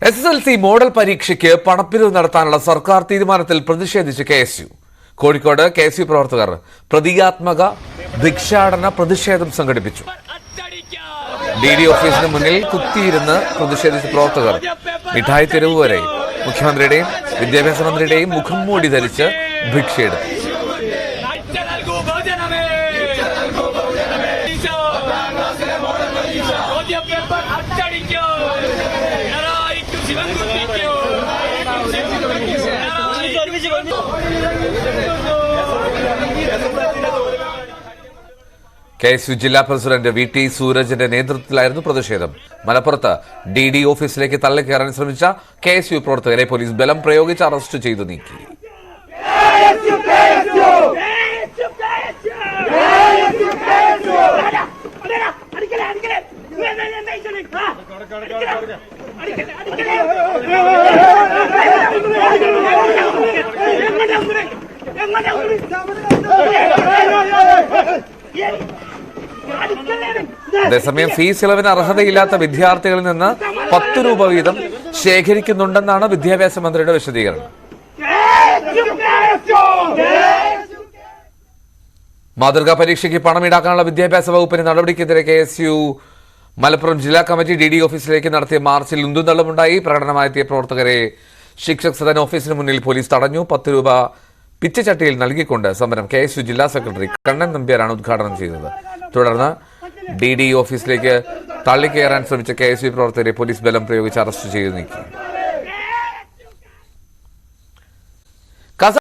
SSLC model പരീക്ഷയ്ക്ക് പണപ്പിരിവ് നടത്താനുള്ള സർക്കാർ തീരുമാനത്തിൽ പ്രതിഷേധിച്ച് KSU. കോഴിക്കോട് KSU പ്രവർത്തകർ പ്രതീകാത്മക ഭിക്ഷാടന പ്രതിഷേധം സംഘടിപ്പിച്ചു. DD ഓഫീസിന് മുന്നിൽ കുത്തിയിരുന്ന് പ്രതിഷേധിച്ച പ്രവർത്തകർ മിഠായി തെരുവ് വരെ മുഖ്യമന്ത്രിയുടെയും വിദ്യാഭ്യാസ മന്ത്രിയുടെയും മുഖം മൂടി ധരിച്ച് ഭിക്ഷയെടുത്തു. KSU ജില്ലാ പ്രസിഡന്റ് VT സൂരജിന്റെ നേതൃത്വത്തിലായിരുന്നു പ്രതിഷേധം. മലപ്പുറത്ത് DD ഓഫീസിലേക്ക് തള്ളിക്കയറാൻ ശ്രമിച്ച KSU പ്രവർത്തകരെ പോലീസ് ബലം പ്രയോഗിച്ച് അറസ്റ്റ് ചെയ്തു നീക്കി. അതേസമയം ഫീസ് ഇളവിന് അർഹതയില്ലാത്ത വിദ്യാർത്ഥികളിൽ നിന്ന് 10 രൂപ വീതം ശേഖരിക്കുന്നുണ്ടെന്നാണ് വിദ്യാഭ്യാസ മന്ത്രിയുടെ വിശദീകരണം. മാതൃകാ പരീക്ഷയ്ക്ക് പണം ഈടാക്കാനുള്ള വിദ്യാഭ്യാസ വകുപ്പിന്റെ നടപടിക്കെതിരെ KSU മലപ്പുറം ജില്ലാ കമ്മിറ്റി DD ഓഫീസിലേക്ക് നടത്തിയ മാർച്ചിൽ ഉന്തുന്തള്ളുമുണ്ടായി. പ്രകടനമായെത്തിയ പ്രവർത്തകരെ ശിക്ഷക് സദൻ ഓഫീസിന് മുന്നിൽ പോലീസ് തടഞ്ഞു. 10 രൂപ പിച്ചച്ചട്ടിയിൽ നൽകിക്കൊണ്ട് സമരം KSU ജില്ലാ സെക്രട്ടറി കണ്ണൻ നമ്പ്യാരാണ് ഉദ്ഘാടനം ചെയ്തത്. തുടർന്ന് DD ഓഫീസിലേക്ക് തള്ളിക്കയറാൻ ശ്രമിച്ച KSU പ്രവർത്തകരെ പോലീസ് ബലം പ്രയോഗിച്ച് അറസ്റ്റ് ചെയ്തു നീക്കി.